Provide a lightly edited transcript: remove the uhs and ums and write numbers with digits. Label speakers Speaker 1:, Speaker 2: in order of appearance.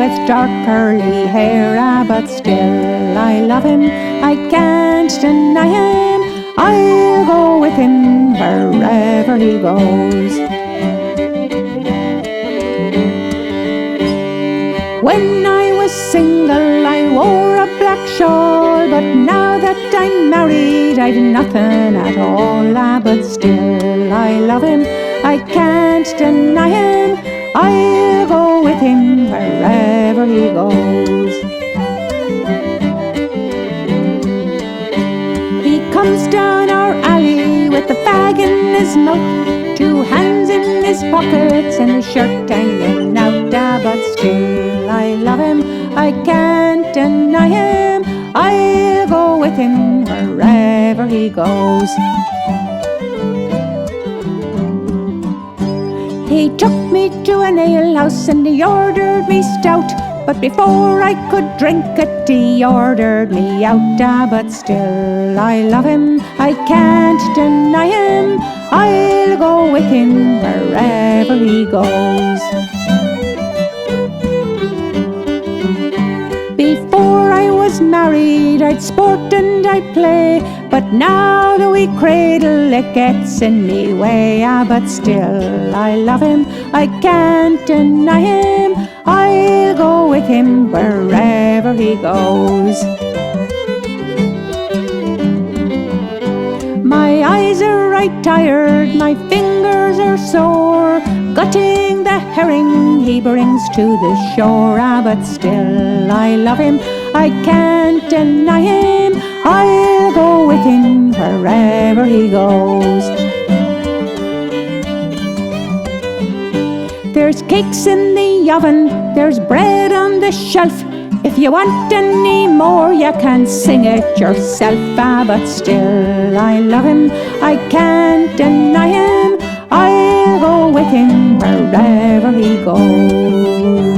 Speaker 1: has dark curly hair, but still I love him, I can't deny him. I'll go with him wherever he goes. When I was single I wore a black shawl, but now that I'm married I've nothing at all. But still I love him, I can't deny him. I'll go with him wherever he goes. He comes down our alley with a bag in his mouth, 2 hands in his pockets and his shirt hanging out. But still I love him, I can't deny him. I'll go with him wherever he goes. He took me to an alehouse and he ordered me stout, but before I could drink it he ordered me out. But still I love him, I can't deny him. I'll go with him wherever he goes. Before I was married I'd sport and I'd play, but now the wee cradle it gets in me way. But still I love him, I can't deny him. I'll go with him wherever he goes. My eyes are right tired, my fingers are sore, gutting the herring he brings to the shore. But still I love him, I can't deny him. I'll go with him wherever he goes. There's cakes in the oven, there's bread on the shelf. If you want any more you can sing it yourself. But still I love him, I can't deny him. I'll go with him wherever he goes.